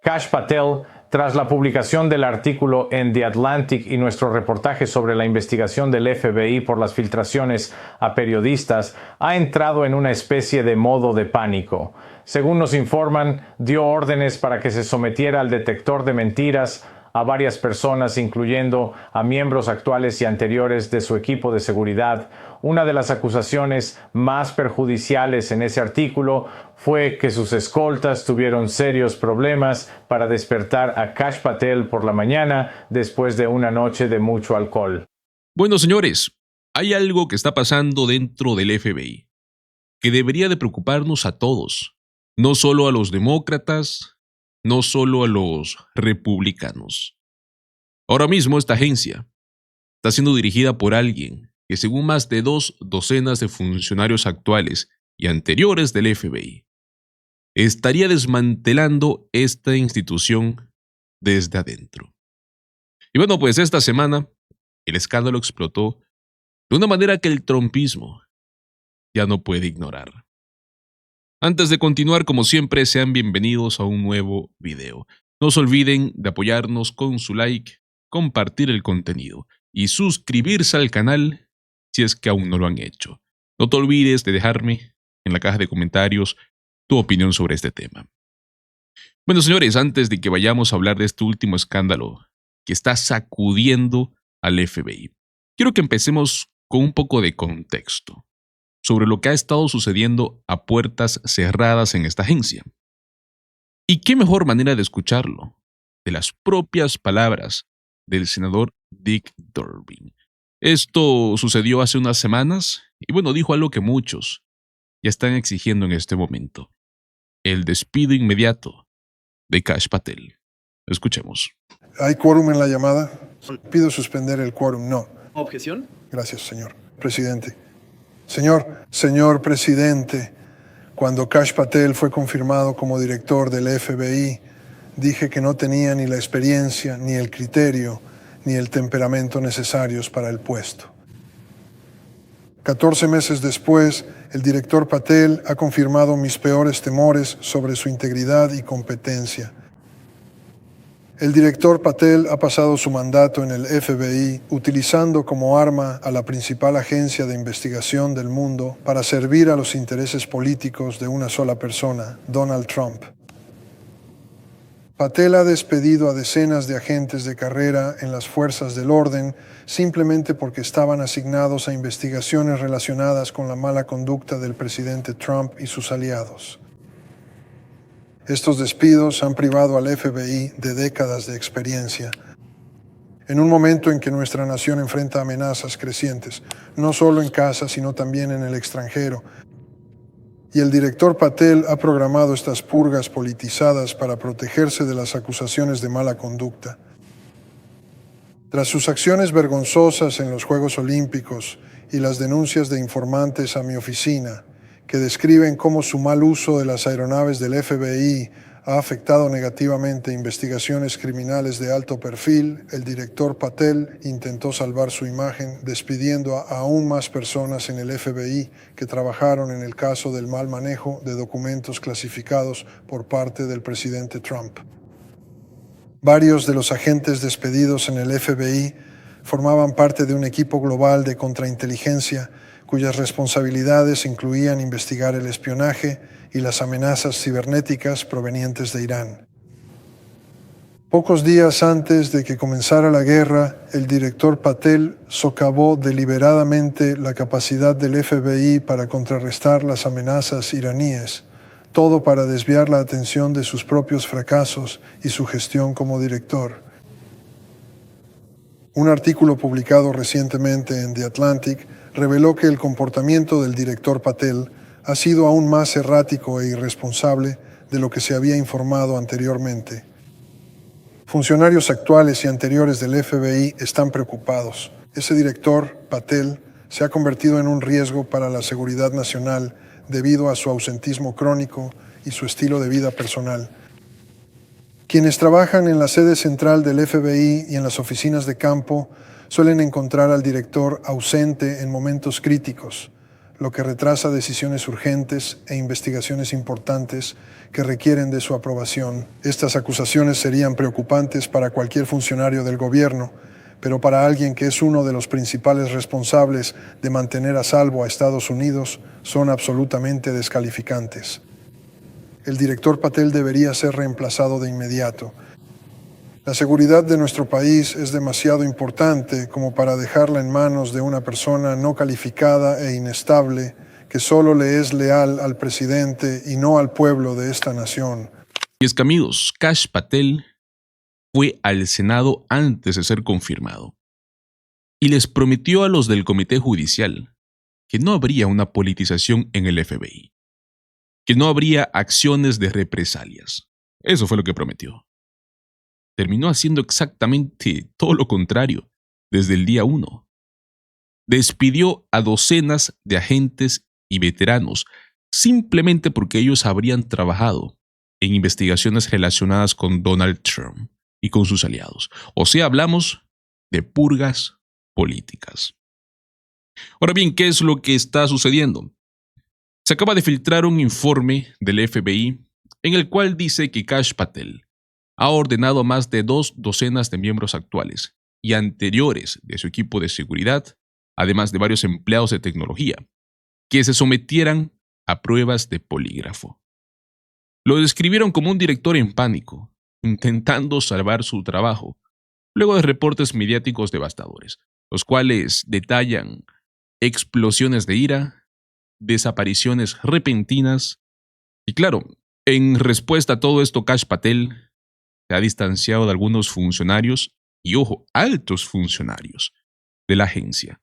Kash Patel, tras la publicación del artículo en The Atlantic y nuestro reportaje sobre la investigación del FBI por las filtraciones a periodistas, ha entrado en una especie de modo de pánico. Según nos informan, dio órdenes para que se sometiera al detector de mentiras a varias personas, incluyendo a miembros actuales y anteriores de su equipo de seguridad. Una de las acusaciones más perjudiciales en ese artículo fue que sus escoltas tuvieron serios problemas para despertar a Kash Patel por la mañana después de una noche de mucho alcohol. Bueno, señores, hay algo que está pasando dentro del FBI que debería de preocuparnos a todos, no solo a los demócratas, no solo a los republicanos. Ahora mismo esta agencia está siendo dirigida por alguien que, según más de 2 docenas de funcionarios actuales y anteriores del FBI, estaría desmantelando esta institución desde adentro. Y bueno, pues esta semana el escándalo explotó de una manera que el trumpismo ya no puede ignorar. Antes de continuar, como siempre, sean bienvenidos a un nuevo video. No se olviden de apoyarnos con su like, compartir el contenido y suscribirse al canal si es que aún no lo han hecho. No te olvides de dejarme en la caja de comentarios tu opinión sobre este tema. Bueno, señores, antes de que vayamos a hablar de este último escándalo que está sacudiendo al FBI, quiero que empecemos con un poco de contexto sobre lo que ha estado sucediendo a puertas cerradas en esta agencia. ¿Y qué mejor manera de escucharlo? De las propias palabras del senador Dick Durbin. Esto sucedió hace unas semanas y bueno, dijo algo que muchos ya están exigiendo en este momento: el despido inmediato de Kash Patel. Escuchemos. ¿Hay quórum en la llamada? Pido suspender el quórum. No. ¿Objeción? Gracias, señor presidente. Señor presidente, cuando Kash Patel fue confirmado como director del FBI, dije que no tenía ni la experiencia, ni el criterio, ni el temperamento necesarios para el puesto. 14 meses después, el director Patel ha confirmado mis peores temores sobre su integridad y competencia. El director Patel ha pasado su mandato en el FBI utilizando como arma a la principal agencia de investigación del mundo para servir a los intereses políticos de una sola persona, Donald Trump. Patel ha despedido a decenas de agentes de carrera en las fuerzas del orden simplemente porque estaban asignados a investigaciones relacionadas con la mala conducta del presidente Trump y sus aliados. Estos despidos han privado al FBI de décadas de experiencia. En un momento en que nuestra nación enfrenta amenazas crecientes, no solo en casa, sino también en el extranjero, y el director Patel ha programado estas purgas politizadas para protegerse de las acusaciones de mala conducta. Tras sus acciones vergonzosas en los Juegos Olímpicos y las denuncias de informantes a mi oficina, que describen cómo su mal uso de las aeronaves del FBI ha afectado negativamente investigaciones criminales de alto perfil, el director Patel intentó salvar su imagen despidiendo a aún más personas en el FBI que trabajaron en el caso del mal manejo de documentos clasificados por parte del presidente Trump. Varios de los agentes despedidos en el FBI formaban parte de un equipo global de contrainteligencia cuyas responsabilidades incluían investigar el espionaje y las amenazas cibernéticas provenientes de Irán. Pocos días antes de que comenzara la guerra, el director Patel socavó deliberadamente la capacidad del FBI para contrarrestar las amenazas iraníes, todo para desviar la atención de sus propios fracasos y su gestión como director. Un artículo publicado recientemente en The Atlantic reveló que el comportamiento del director Patel ha sido aún más errático e irresponsable de lo que se había informado anteriormente. Funcionarios actuales y anteriores del FBI están preocupados. Ese director, Patel, se ha convertido en un riesgo para la seguridad nacional debido a su ausentismo crónico y su estilo de vida personal. Quienes trabajan en la sede central del FBI y en las oficinas de campo suelen encontrar al director ausente en momentos críticos, lo que retrasa decisiones urgentes e investigaciones importantes que requieren de su aprobación. Estas acusaciones serían preocupantes para cualquier funcionario del gobierno, pero para alguien que es uno de los principales responsables de mantener a salvo a Estados Unidos, son absolutamente descalificantes. El director Patel debería ser reemplazado de inmediato. La seguridad de nuestro país es demasiado importante como para dejarla en manos de una persona no calificada e inestable que solo le es leal al presidente y no al pueblo de esta nación. Y es que, amigos, Kash Patel fue al Senado antes de ser confirmado y les prometió a los del Comité Judicial que no habría una politización en el FBI, que no habría acciones de represalias. Eso fue lo que prometió. Terminó haciendo exactamente todo lo contrario desde el día 1. Despidió a docenas de agentes y veteranos simplemente porque ellos habrían trabajado en investigaciones relacionadas con Donald Trump y con sus aliados. O sea, hablamos de purgas políticas. Ahora bien, ¿qué es lo que está sucediendo? Se acaba de filtrar un informe del FBI en el cual dice que Kash Patel ha ordenado a más de 2 docenas de miembros actuales y anteriores de su equipo de seguridad, además de varios empleados de tecnología, que se sometieran a pruebas de polígrafo. Lo describieron como un director en pánico, intentando salvar su trabajo, luego de reportes mediáticos devastadores, los cuales detallan explosiones de ira, desapariciones repentinas, y claro, en respuesta a todo esto, Kash Patel se ha distanciado de algunos funcionarios, y ojo, altos funcionarios de la agencia.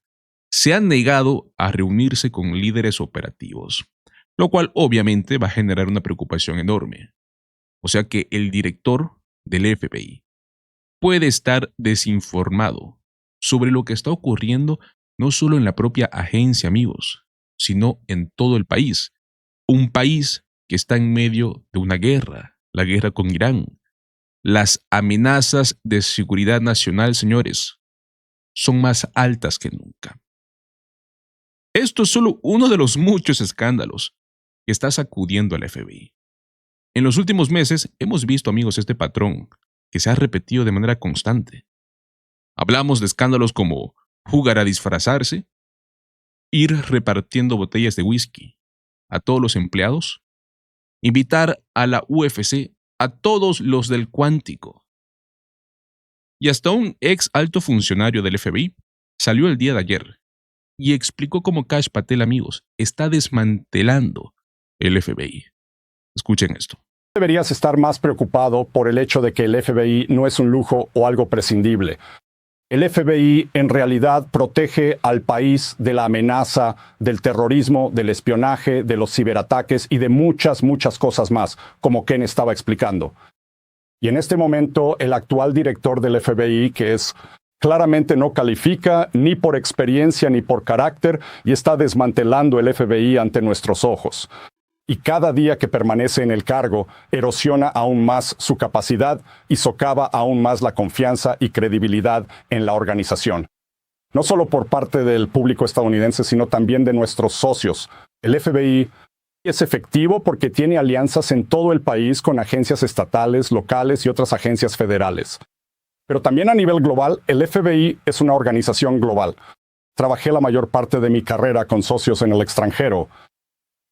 Se han negado a reunirse con líderes operativos, lo cual obviamente va a generar una preocupación enorme. O sea que el director del FBI puede estar desinformado sobre lo que está ocurriendo no solo en la propia agencia, amigos, sino en todo el país. Un país que está en medio de una guerra, la guerra con Irán. Las amenazas de seguridad nacional, señores, son más altas que nunca. Esto es solo uno de los muchos escándalos que está sacudiendo al FBI. En los últimos meses hemos visto, amigos, este patrón que se ha repetido de manera constante. Hablamos de escándalos como jugar a disfrazarse, ir repartiendo botellas de whisky a todos los empleados, invitar a la UFC a todos los del Cuántico. Y hasta un ex alto funcionario del FBI salió el día de ayer y explicó cómo Kash Patel, amigos, está desmantelando el FBI. Escuchen esto. Deberías estar más preocupado por el hecho de que el FBI no es un lujo o algo prescindible. El FBI en realidad protege al país de la amenaza, del terrorismo, del espionaje, de los ciberataques y de muchas cosas más, como Ken estaba explicando. Y en este momento, el actual director del FBI, que es claramente no califica ni por experiencia ni por carácter, y está desmantelando el FBI ante nuestros ojos. Y cada día que permanece en el cargo, erosiona aún más su capacidad y socava aún más la confianza y credibilidad en la organización. No solo por parte del público estadounidense, sino también de nuestros socios. El FBI es efectivo porque tiene alianzas en todo el país con agencias estatales, locales y otras agencias federales. Pero también a nivel global, el FBI es una organización global. Trabajé la mayor parte de mi carrera con socios en el extranjero.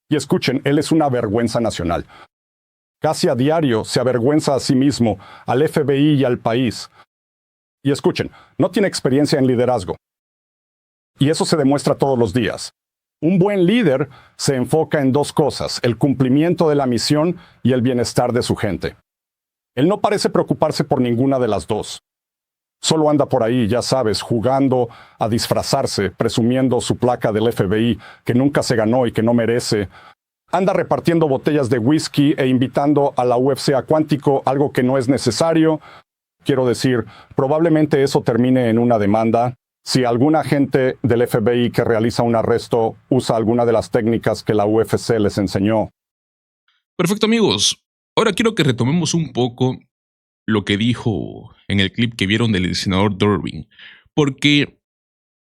Y escuchen, él es una vergüenza nacional. Casi a diario se avergüenza a sí mismo, al FBI y al país. Y escuchen, no tiene experiencia en liderazgo. Y eso se demuestra todos los días. Un buen líder se enfoca en 2 cosas, el cumplimiento de la misión y el bienestar de su gente. Él no parece preocuparse por ninguna de las 2. Solo anda por ahí, ya sabes, jugando a disfrazarse, presumiendo su placa del FBI, que nunca se ganó y que no merece. Anda repartiendo botellas de whisky e invitando a la UFC a Cuántico, algo que no es necesario. Quiero decir, probablemente eso termine en una demanda. Si algún agente del FBI que realiza un arresto usa alguna de las técnicas que la UFC les enseñó. Perfecto, amigos. Ahora quiero que retomemos un poco lo que dijo en el clip que vieron del senador Durbin, porque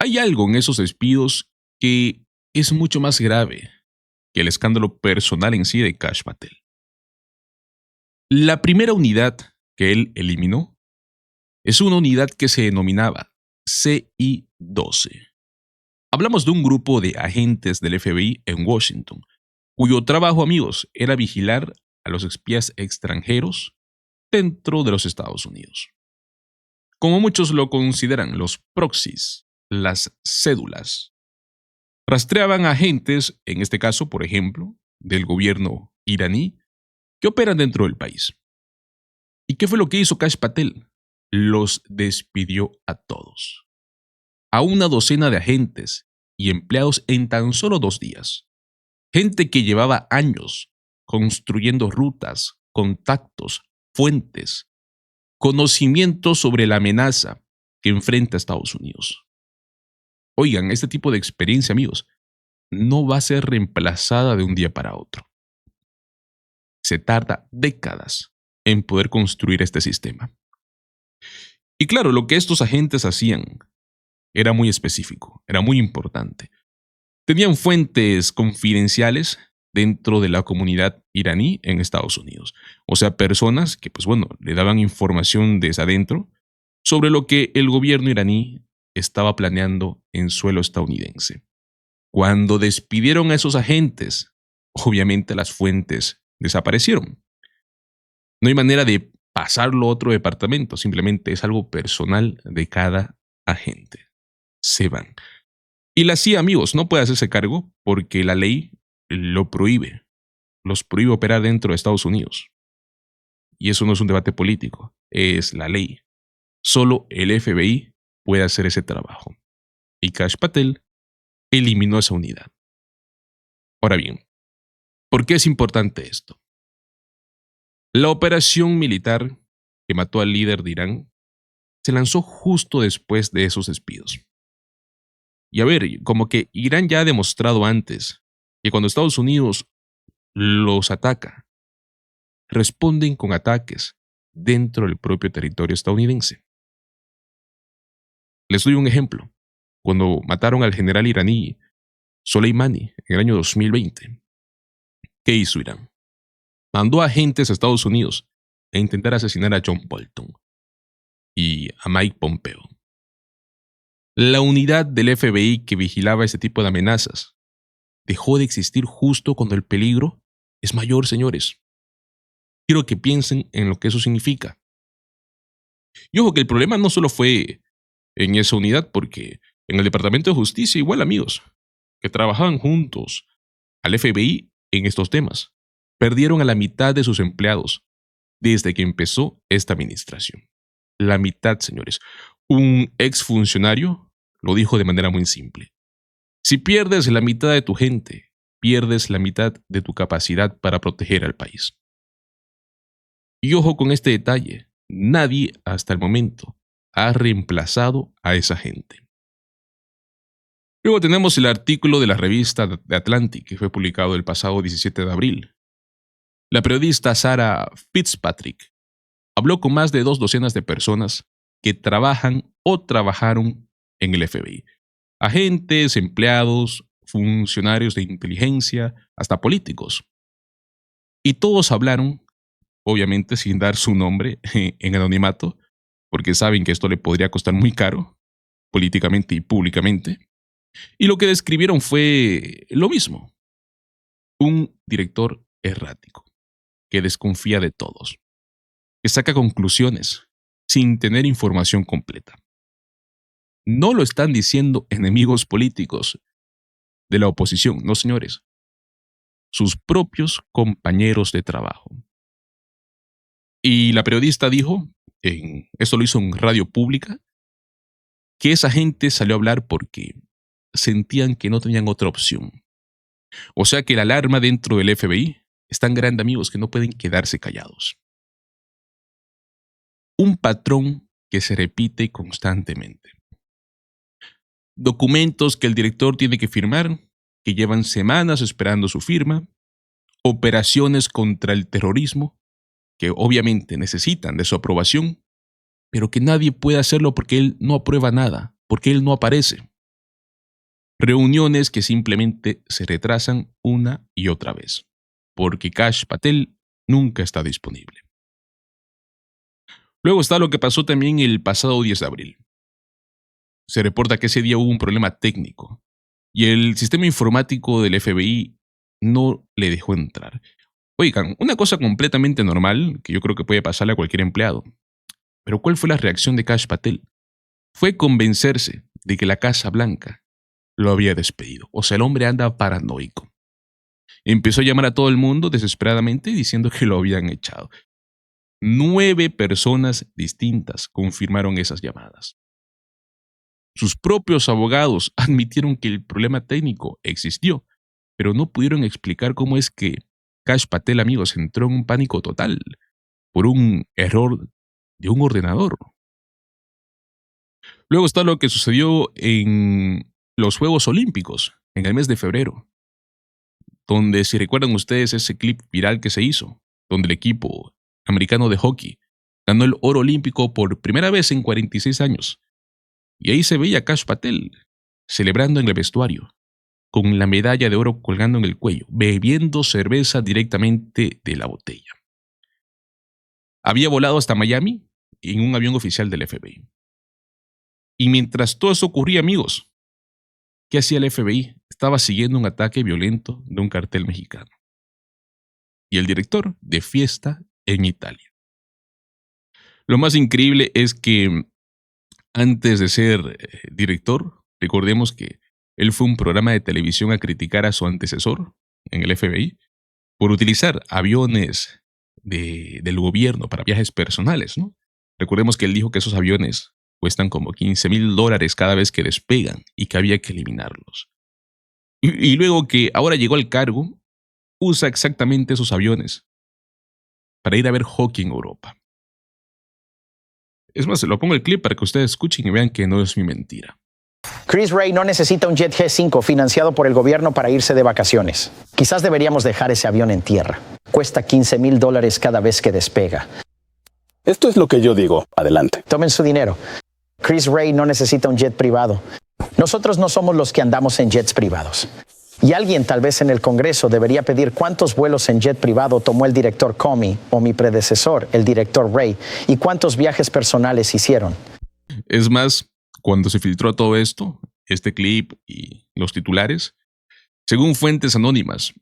hay algo en esos despidos que es mucho más grave que el escándalo personal en sí de Kash Patel. La primera unidad que él eliminó es una unidad que se denominaba CI-12. Hablamos de un grupo de agentes del FBI en Washington, cuyo trabajo, amigos, era vigilar a los espías extranjeros dentro de los Estados Unidos. Como muchos lo consideran, los proxies, las cédulas, rastreaban a agentes, en este caso, por ejemplo, del gobierno iraní, que operan dentro del país. ¿Y qué fue lo que hizo Kash Patel? Los despidió a todos. A una docena de agentes y empleados en tan solo 2 días. Gente que llevaba años construyendo rutas, contactos, fuentes, conocimientos sobre la amenaza que enfrenta Estados Unidos. Oigan, este tipo de experiencia, amigos, no va a ser reemplazada de un día para otro. Se tarda décadas en poder construir este sistema. Y claro, lo que estos agentes hacían era muy específico, era muy importante. Tenían fuentes confidenciales dentro de la comunidad iraní en Estados Unidos. O sea, personas que, le daban información desde adentro sobre lo que el gobierno iraní estaba planeando en suelo estadounidense. Cuando despidieron a esos agentes, obviamente las fuentes desaparecieron. No hay manera de pasarlo a otro departamento, simplemente es algo personal de cada agente. Se van. Y la CIA, amigos, no puede hacerse cargo porque la ley lo prohíbe. Los prohíbe operar dentro de Estados Unidos. Y eso no es un debate político, es la ley. Solo el FBI puede hacer ese trabajo. Y Kash Patel eliminó esa unidad. Ahora bien, ¿por qué es importante esto? La operación militar que mató al líder de Irán se lanzó justo después de esos despidos. Y a ver, como que Irán ya ha demostrado antes que cuando Estados Unidos los ataca, responden con ataques dentro del propio territorio estadounidense. Les doy un ejemplo. Cuando mataron al general iraní Soleimani en el año 2020, ¿qué hizo Irán? Mandó agentes a Estados Unidos a intentar asesinar a John Bolton y a Mike Pompeo. La unidad del FBI que vigilaba ese tipo de amenazas dejó de existir justo cuando el peligro es mayor, señores. Quiero que piensen en lo que eso significa. Y ojo que el problema no solo fue en esa unidad, porque en el Departamento de Justicia igual, amigos, que trabajaban juntos al FBI en estos temas, perdieron a la mitad de sus empleados desde que empezó esta administración. La mitad, señores. Un exfuncionario lo dijo de manera muy simple. Si pierdes la mitad de tu gente, pierdes la mitad de tu capacidad para proteger al país. Y ojo con este detalle, nadie hasta el momento ha reemplazado a esa gente. Luego tenemos el artículo de la revista The Atlantic que fue publicado el pasado 17 de abril. La periodista Sarah Fitzpatrick habló con más de 2 docenas de personas que trabajan o trabajaron en el FBI. Agentes, empleados, funcionarios de inteligencia, hasta políticos. Y todos hablaron, obviamente sin dar su nombre en anonimato, porque saben que esto le podría costar muy caro, políticamente y públicamente. Y lo que describieron fue lo mismo. Un director errático, que desconfía de todos, que saca conclusiones sin tener información completa. No lo están diciendo enemigos políticos de la oposición, no señores. Sus propios compañeros de trabajo. Y la periodista dijo, esto lo hizo en radio pública, que esa gente salió a hablar porque sentían que no tenían otra opción. O sea que la alarma dentro del FBI es tan grande, amigos, que no pueden quedarse callados. Un patrón que se repite constantemente. Documentos que el director tiene que firmar, que llevan semanas esperando su firma. Operaciones contra el terrorismo, que obviamente necesitan de su aprobación, pero que nadie puede hacerlo porque él no aprueba nada, porque él no aparece. Reuniones que simplemente se retrasan una y otra vez, porque Kash Patel nunca está disponible. Luego está lo que pasó también el pasado 10 de abril. Se reporta que ese día hubo un problema técnico y el sistema informático del FBI no le dejó entrar. Oigan, una cosa completamente normal que yo creo que puede pasarle a cualquier empleado. Pero ¿cuál fue la reacción de Kash Patel? Fue convencerse de que la Casa Blanca lo había despedido. O sea, el hombre anda paranoico. Empezó a llamar a todo el mundo desesperadamente diciendo que lo habían echado. 9 personas distintas confirmaron esas llamadas. Sus propios abogados admitieron que el problema técnico existió, pero no pudieron explicar cómo es que Kash Patel, amigos, entró en un pánico total por un error de un ordenador. Luego está lo que sucedió en los Juegos Olímpicos, en el mes de febrero, donde, si recuerdan ustedes ese clip viral que se hizo, donde el equipo americano de hockey ganó el oro olímpico por primera vez en 46 años. Y ahí se veía a Kash Patel celebrando en el vestuario, con la medalla de oro colgando en el cuello, bebiendo cerveza directamente de la botella. Había volado hasta Miami en un avión oficial del FBI. Y mientras todo eso ocurría, amigos, ¿qué hacía el FBI? Estaba siguiendo un ataque violento de un cartel mexicano. Y el director de fiesta en Italia. Lo más increíble es que antes de ser director, recordemos que él fue a un programa de televisión a criticar a su antecesor en el FBI por utilizar aviones del gobierno para viajes personales, ¿no? Recordemos que él dijo que esos aviones cuestan como $15,000 cada vez que despegan y que había que eliminarlos. Y luego que ahora llegó al cargo, usa exactamente esos aviones para ir a ver hockey en Europa. Es más, se lo pongo el clip para que ustedes escuchen y vean que no es mi mentira. Chris Wray no necesita un jet G5 financiado por el gobierno para irse de vacaciones. Quizás deberíamos dejar ese avión en tierra. Cuesta $15,000 cada vez que despega. Esto es lo que yo digo. Adelante. Tomen su dinero. Chris Wray no necesita un jet privado. Nosotros no somos los que andamos en jets privados. Y alguien tal vez en el Congreso debería pedir cuántos vuelos en jet privado tomó el director Comey o mi predecesor, el director Wray, y cuántos viajes personales hicieron. Es más, cuando se filtró todo esto, este clip y los titulares, según fuentes anónimas,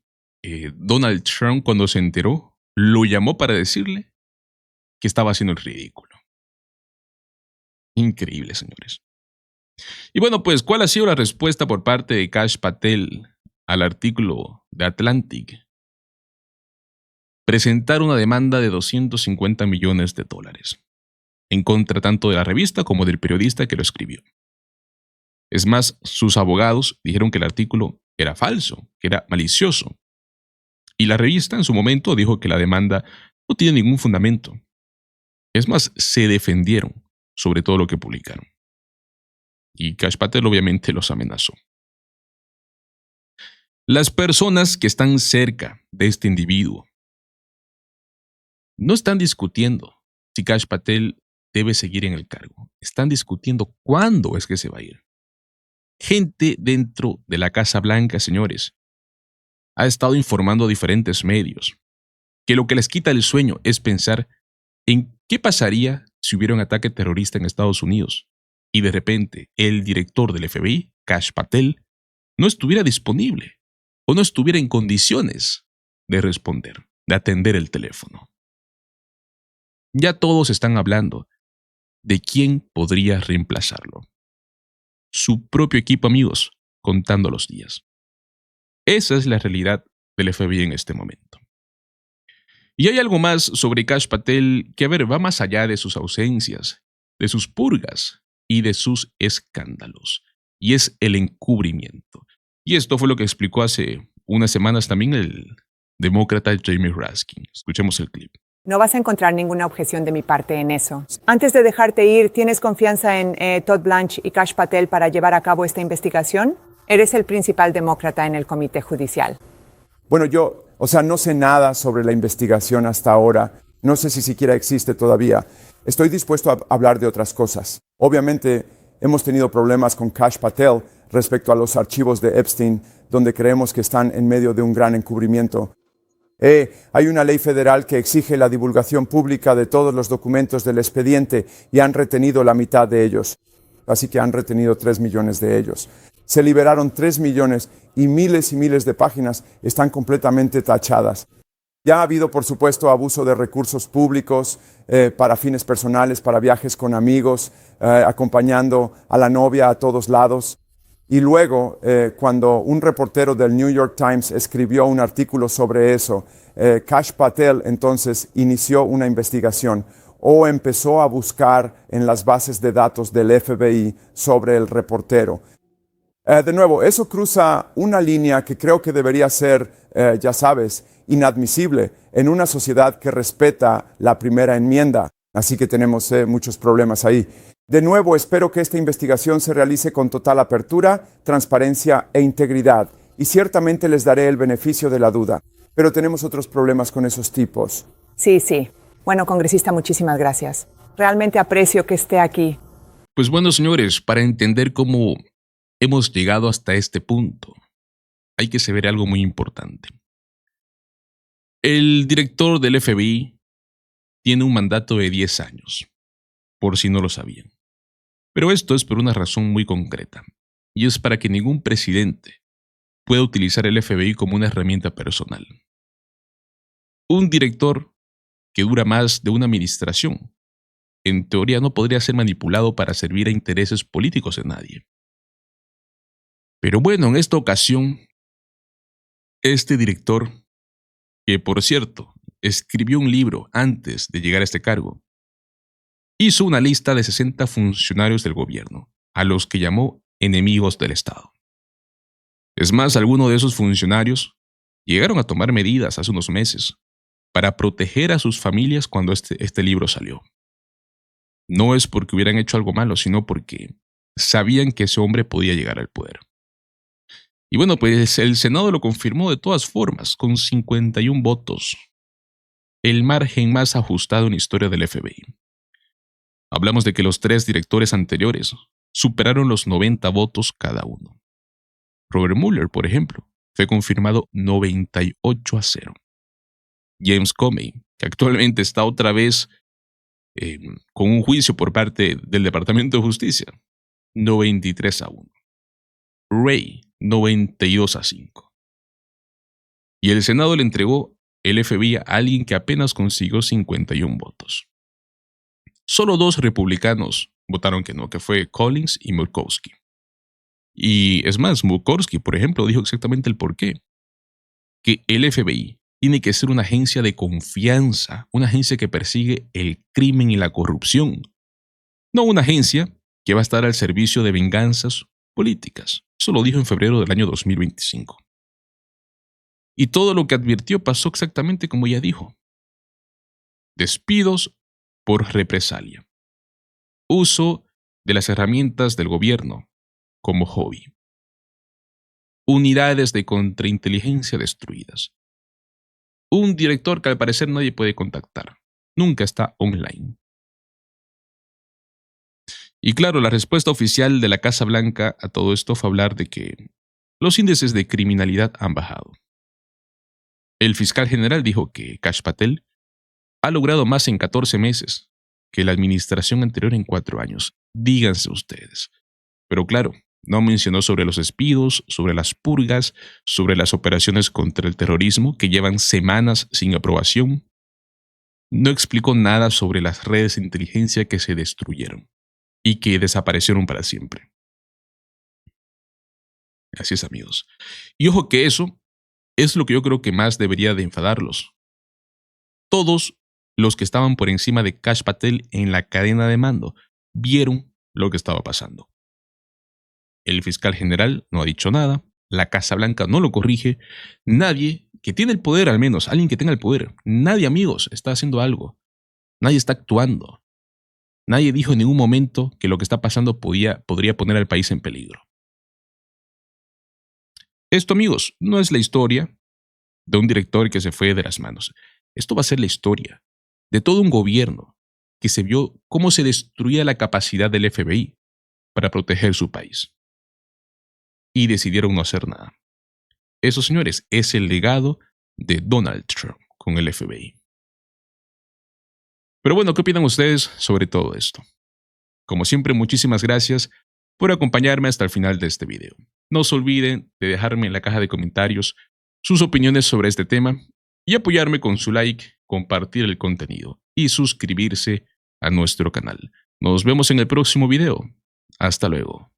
Donald Trump, cuando se enteró, lo llamó para decirle que estaba haciendo el ridículo. Increíble, señores. Y bueno, pues, ¿cuál ha sido la respuesta por parte de Kash Patel al artículo de Atlantic? Presentar una demanda de $250 millones en contra tanto de la revista como del periodista que lo escribió. Es más, sus abogados dijeron que el artículo era falso, que era malicioso. Y la revista en su momento dijo que la demanda no tiene ningún fundamento. Es más, se defendieron sobre todo lo que publicaron. Y Kash Patel obviamente los amenazó. Las personas que están cerca de este individuo no están discutiendo si Kash Patel debe seguir en el cargo. Están discutiendo cuándo es que se va a ir. Gente dentro de la Casa Blanca, señores, ha estado informando a diferentes medios que lo que les quita el sueño es pensar en qué pasaría si hubiera un ataque terrorista en Estados Unidos y de repente el director del FBI, Kash Patel, no estuviera disponible o no estuviera en condiciones de responder, de atender el teléfono. Ya todos están hablando de quién podría reemplazarlo. Su propio equipo, amigos, contando los días. Esa es la realidad del FBI en este momento. Y hay algo más sobre Kash Patel que, va más allá de sus ausencias, de sus purgas y de sus escándalos. Y es el encubrimiento. Y esto fue lo que explicó hace unas semanas también el demócrata Jamie Raskin. Escuchemos el clip. No vas a encontrar ninguna objeción de mi parte en eso. Antes de dejarte ir, ¿tienes confianza en Todd Blanche y Kash Patel para llevar a cabo esta investigación? Eres el principal demócrata en el comité judicial. Bueno, yo, no sé nada sobre la investigación hasta ahora. No sé si siquiera existe todavía. Estoy dispuesto a hablar de otras cosas. Obviamente, hemos tenido problemas con Kash Patel, respecto a los archivos de Epstein, donde creemos que están en medio de un gran encubrimiento. Hay una ley federal que exige la divulgación pública de todos los documentos del expediente y han retenido la mitad de ellos. Así que han retenido 3 millones de ellos. Se liberaron 3 millones y miles de páginas están completamente tachadas. Ya ha habido, por supuesto, abuso de recursos públicos para fines personales, para viajes con amigos, acompañando a la novia a todos lados. Y luego, cuando un reportero del New York Times escribió un artículo sobre eso, Kash Patel entonces inició una investigación o empezó a buscar en las bases de datos del FBI sobre el reportero. De nuevo, eso cruza una línea que creo que debería ser, ya sabes, inadmisible en una sociedad que respeta la primera enmienda. Así que tenemos muchos problemas ahí. De nuevo, espero que esta investigación se realice con total apertura, transparencia e integridad. Y ciertamente les daré el beneficio de la duda. Pero tenemos otros problemas con esos tipos. Sí. Bueno, congresista, muchísimas gracias. Realmente aprecio que esté aquí. Pues bueno, señores, para entender cómo hemos llegado hasta este punto, hay que saber algo muy importante. El director del FBI tiene un mandato de 10 años, por si no lo sabían. Pero esto es por una razón muy concreta, y es para que ningún presidente pueda utilizar el FBI como una herramienta personal. Un director que dura más de una administración, en teoría no podría ser manipulado para servir a intereses políticos de nadie. Pero bueno, en esta ocasión, este director, que por cierto, escribió un libro antes de llegar a este cargo, hizo una lista de 60 funcionarios del gobierno, a los que llamó enemigos del Estado. Es más, algunos de esos funcionarios llegaron a tomar medidas hace unos meses para proteger a sus familias cuando este libro salió. No es porque hubieran hecho algo malo, sino porque sabían que ese hombre podía llegar al poder. Y bueno, pues el Senado lo confirmó de todas formas, con 51 votos, el margen más ajustado en la historia del FBI. Hablamos de que los 3 directores anteriores superaron los 90 votos cada uno. Robert Mueller, por ejemplo, fue confirmado 98-0. James Comey, que actualmente está otra vez con un juicio por parte del Departamento de Justicia, 93-1. Wray, 92-5. Y el Senado le entregó el FBI a alguien que apenas consiguió 51 votos. Solo 2 republicanos votaron que no, que fue Collins y Murkowski. Y es más, Murkowski, por ejemplo, dijo exactamente el porqué. Que el FBI tiene que ser una agencia de confianza, una agencia que persigue el crimen y la corrupción, no una agencia que va a estar al servicio de venganzas políticas. Eso lo dijo en febrero del año 2025. Y todo lo que advirtió pasó exactamente como ya dijo. Despidos por represalia. Uso de las herramientas del gobierno como hobby. Unidades de contrainteligencia destruidas. Un director que al parecer nadie puede contactar. Nunca está online. Y claro, la respuesta oficial de la Casa Blanca a todo esto fue hablar de que los índices de criminalidad han bajado. El fiscal general dijo que Kash Patel ha logrado más en 14 meses que la administración anterior en 4 años. Díganse ustedes. Pero claro, no mencionó sobre los despidos, sobre las purgas, sobre las operaciones contra el terrorismo que llevan semanas sin aprobación. No explicó nada sobre las redes de inteligencia que se destruyeron y que desaparecieron para siempre. Así es, amigos. Y ojo que eso es lo que yo creo que más debería de enfadarlos. Todos los que estaban por encima de Kash Patel en la cadena de mando vieron lo que estaba pasando. El fiscal general no ha dicho nada, la Casa Blanca no lo corrige, nadie que tiene el poder, al menos alguien que tenga el poder, nadie, amigos, está haciendo algo, nadie está actuando, nadie dijo en ningún momento que lo que está pasando podría poner al país en peligro. Esto, amigos, no es la historia de un director que se fue de las manos. Esto va a ser la historia de todo un gobierno que se vio cómo se destruía la capacidad del FBI para proteger su país. y decidieron no hacer nada. Eso, señores, es el legado de Donald Trump con el FBI. Pero bueno, ¿qué opinan ustedes sobre todo esto? Como siempre, muchísimas gracias por acompañarme hasta el final de este video. No se olviden de dejarme en la caja de comentarios sus opiniones sobre este tema y apoyarme con su like, compartir el contenido y suscribirse a nuestro canal. Nos vemos en el próximo video. Hasta luego.